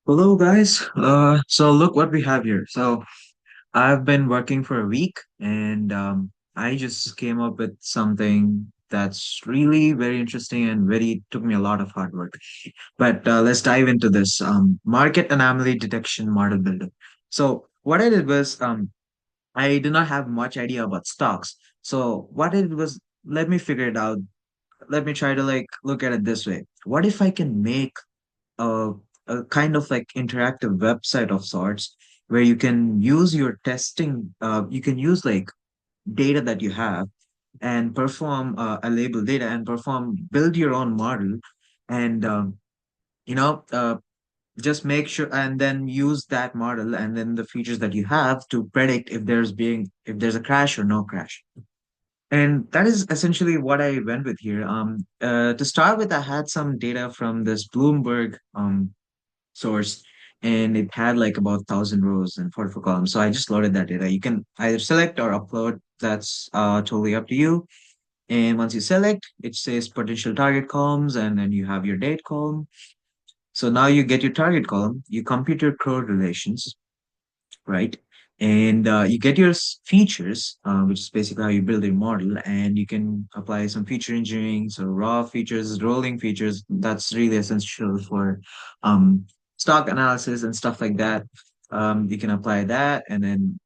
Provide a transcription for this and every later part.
Hello, guys. So look what we have here. So I've been working for a week, and I just came up with something that's really very interesting and very took me a lot of hard work. But let's dive into this market anomaly detection model builder. So what I did was I did not have much idea about stocks. So what I did was let me figure it out. Let me try to like look at it this way. What if I can make a, a kind of like interactive website of sorts where you can use your testing, you can use like data that you have and perform a label data and perform, build your own model and, you know, uh, just make sure and then use that model and then the features that you have to predict if there's a crash or no crash. And that is essentially what I went with here. To start with, I had some data from this Bloomberg source, and it had like about 1,000 rows and 44 columns. So I just loaded that data. You can either select or upload. That's totally up to you. And once you select, it says potential target columns, and then you have your date column. So now you get your target column. You compute your correlations, right? And you get your features, which is basically how you build a model, and you can apply some feature engineering, so raw features, rolling features. That's really essential for um, stock analysis and stuff like that. You can apply that, and then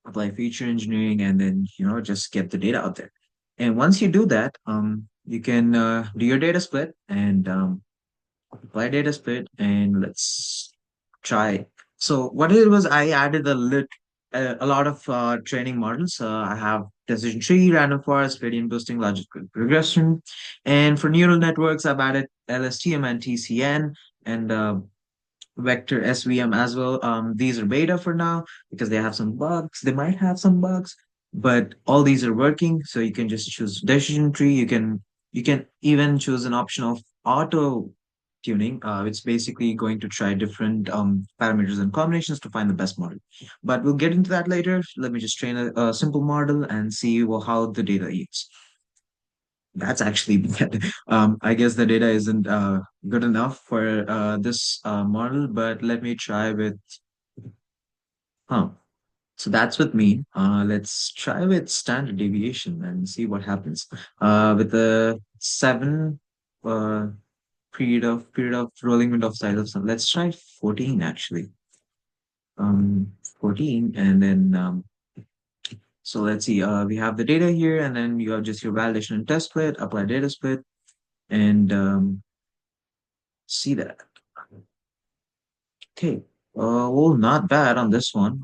apply feature engineering, and then just get the data out there. And once you do that, you can do your data split and apply data split, and let's try. So what I did was I added a lot of training models. I have decision tree, random forest, gradient boosting, logical regression, and for neural networks, I've added LSTM and TCN and vector SVM as well. These are beta for now because they have some bugs. They might have some bugs, but all these are working. So you can just choose decision tree. You can even choose an option of auto tuning. It's basically going to try different parameters and combinations to find the best model. But we'll get into that later. Let me just train a simple model and see how the data is. That's actually bad. I guess the data isn't good enough for this model, but let me try with, huh. So that's with mean. Let's try with standard deviation and see what happens. With the seven uh, period of rolling window of size of sun. Let's try 14 actually. 14, and then so let's see. We have the data here, and then you have just your validation and test split, apply data split, and see that. Okay. Well, not bad on this one.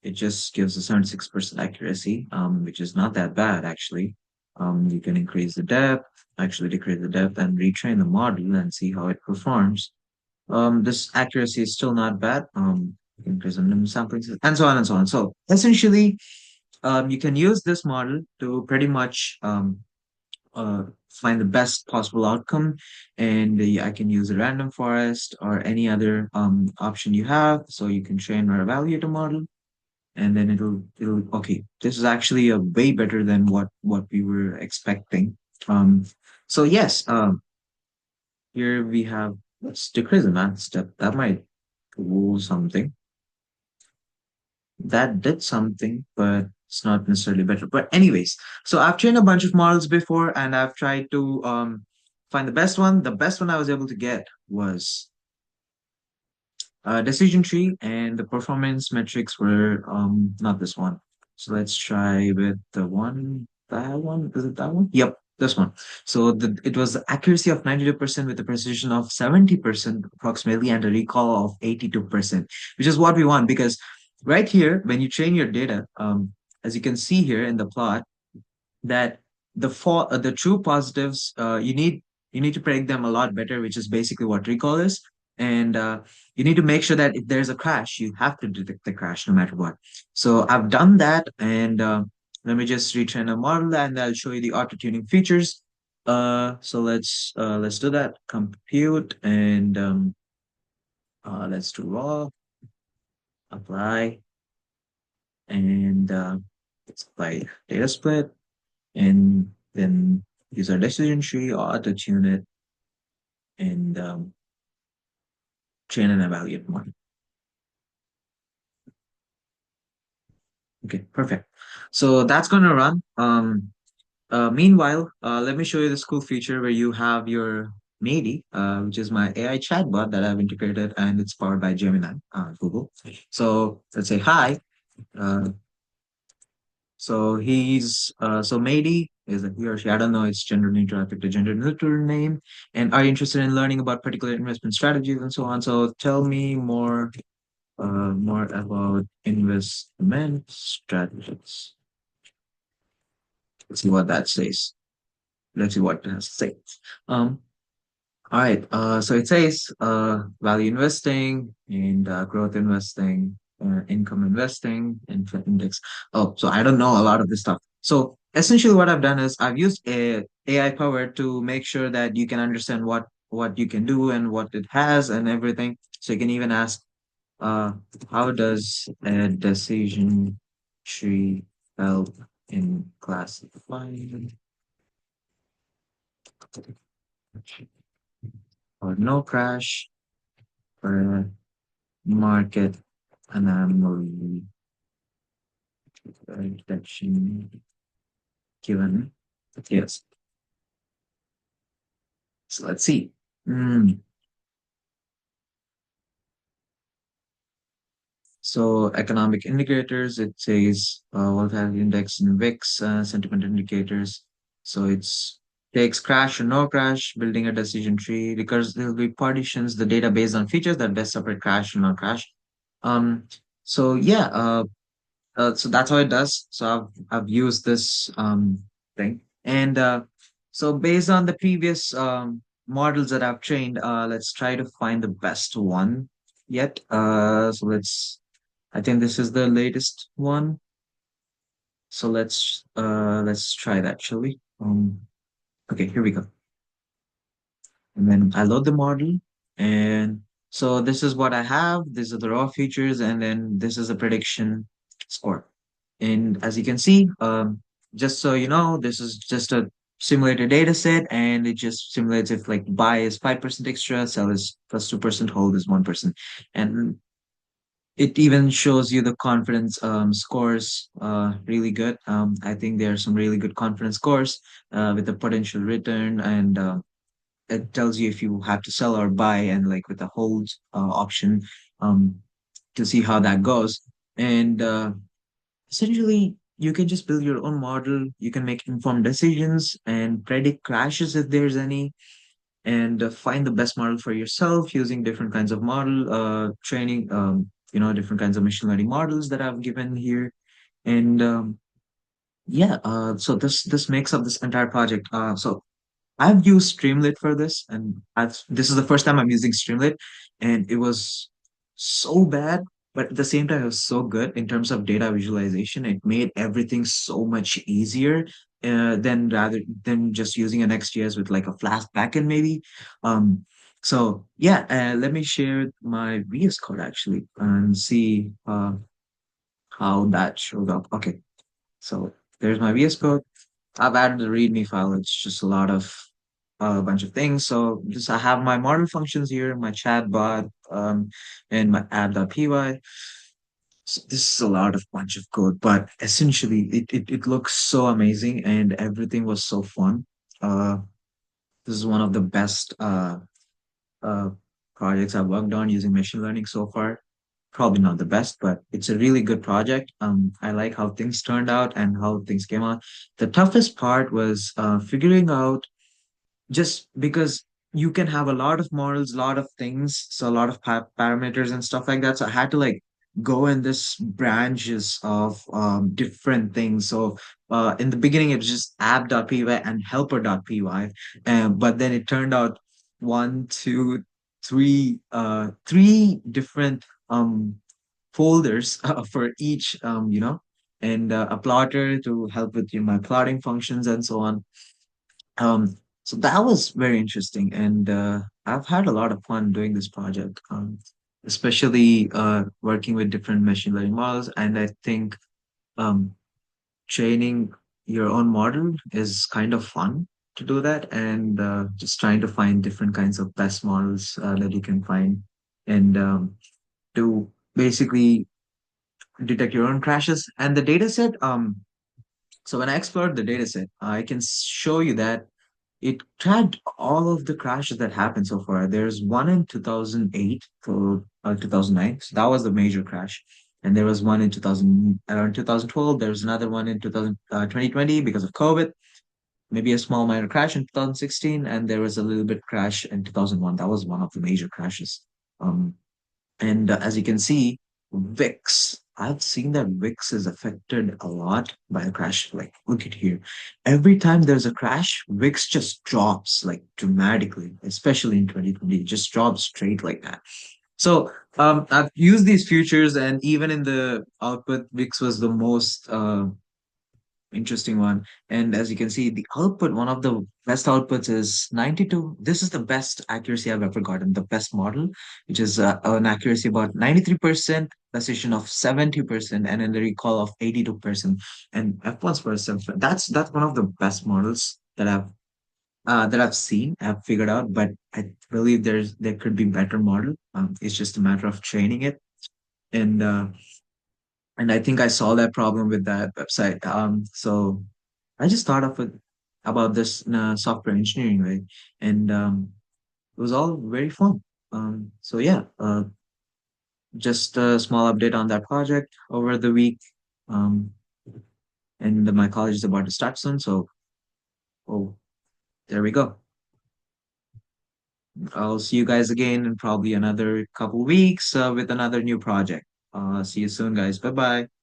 It just gives a 76% accuracy, which is not that bad actually. You can increase the depth, actually decrease the depth, and retrain the model and see how it performs. This accuracy is still not bad. You can increase the minimum sampling size, and so on and so on. So essentially, you can use this model to pretty much find the best possible outcome. And I can use a random forest or any other option you have. So you can train or evaluate a model, and then it'll okay. This is actually a way better than what we were expecting. Um, so yes, here we have, let's decrease the math step. That might do something. That did something, but it's not necessarily better. But anyways, so I've trained a bunch of models before, and I've tried to find the best one. The best one I was able to get was decision tree, and the performance metrics were not this one. So let's try with the one, that one. Is it that one? Yep, this one. So it was the accuracy of 92% with a precision of 70% approximately, and a recall of 82%, which is what we want because right here, when you train your data, as you can see here in the plot, that the true positives, you need to predict them a lot better, which is basically what recall is. And you need to make sure that if there's a crash, you have to detect the crash no matter what. So I've done that, and let me just retrain a model, and I'll show you the auto tuning features. So let's do that. Compute, and let's do raw, apply, and let's apply data split, and then use our decision tree or auto tune it, and train and evaluate model. Okay, perfect. So that's going to run. Meanwhile, let me show you this cool feature where you have your Mady, which is my AI chatbot that I've integrated, and it's powered by Gemini, Google. So let's say hi. Uh, so Mady is a he or she. I don't know. It's gender neutral. I picked a gender neutral name. And are you interested in learning about particular investment strategies and so on? So tell me more about investment strategies. Let's see what that says. Let's see what it has to say. Um, all right. So it says value investing and growth investing, income investing, and index. Oh, so I don't know a lot of this stuff. So essentially, what I've done is I've used a AI power to make sure that you can understand what you can do and what it has and everything. So you can even ask, uh, how does a decision tree help in classifying or no crash or market anomaly detection given? Yes. So let's see. Mm. So economic indicators, it says volatility index and VIX, sentiment indicators. So it's takes crash or no crash, building a decision tree because there will be partitions the data based on features that best separate crash and non crash. Um, so yeah, so that's how it does. So I've used this thing, and so based on the previous models that I've trained, let's try to find the best one yet. So let's. I think this is the latest one. So let's try that, shall we? Okay, here we go. And then I load the model, and so this is what I have. These are the raw features, and then this is a prediction score. And as you can see, just so you know, this is just a simulated data set, and it just simulates if like buy is 5% extra, sell is plus 2%, hold is 1%. And it even shows you the confidence scores really good. I think there are some really good confidence scores with the potential return, and it tells you if you have to sell or buy, and like with the hold option um, to see how that goes. And essentially, you can just build your own model. You can make informed decisions and predict crashes if there's any, and find the best model for yourself using different kinds of model training. Different kinds of machine learning models that I've given here, and yeah. So this makes up this entire project. So I've used Streamlit for this, and this is the first time I'm using Streamlit, and it was so bad, but at the same time, it was so good in terms of data visualization. It made everything so much easier rather than just using an XGS with like a Flask backend, maybe. Um, so yeah, let me share my VS Code actually and see how that showed up. Okay, so there's my VS Code. I've added the README file. It's just a bunch of things. So just I have my model functions here, my chatbot, and my app.py. So this is a lot of bunch of code, but essentially it looks so amazing and everything was so fun. Uh, this is one of the best uh, projects I've worked on using machine learning so far. Probably not the best, but it's a really good project. I like how things turned out and how things came out. The toughest part was figuring out just because you can have a lot of models, a lot of things, so a lot of parameters and stuff like that. So I had to like go in this branches of different things. So in the beginning, it was just app.py and helper.py, but then it turned out one, two, three different folders for each, and a plotter to help with my plotting functions and so on. So that was very interesting, and I've had a lot of fun doing this project, especially working with different machine learning models. And I think um, training your own model is kind of fun to do that, and just trying to find different kinds of best models that you can find. and to basically detect your own crashes. And the data set, so when I explored the data set, I can show you that it tracked all of the crashes that happened so far. There's one in 2008 to 2009. So that was the major crash. And there was one in 2000, around 2012. There was another one in 2020 because of COVID. Maybe a small minor crash in 2016. And there was a little bit crash in 2001. That was one of the major crashes. Um, and as you can see, VIX, I've seen that VIX is affected a lot by a crash. Like, look at here. Every time there's a crash, VIX just drops like dramatically, especially in 2020. It just drops straight like that. So I've used these futures, and even in the output, VIX was the most interesting one. And as you can see, the output, one of the best outputs is 92. This is the best accuracy I've ever gotten, the best model, which is an accuracy about 93%, precision of 70%, and then the recall of 82%. And F1's that's one of the best models that I've seen, I've figured out, but I believe there could be better model. It's just a matter of training it. And and I think I saw that problem with that website. So I just thought of it about this in a software engineering way, and it was all very fun. So yeah, just a small update on that project over the week. Um, and my college is about to start soon, so oh, there we go. I'll see you guys again in probably another couple weeks with another new project. See you soon, guys. Bye bye.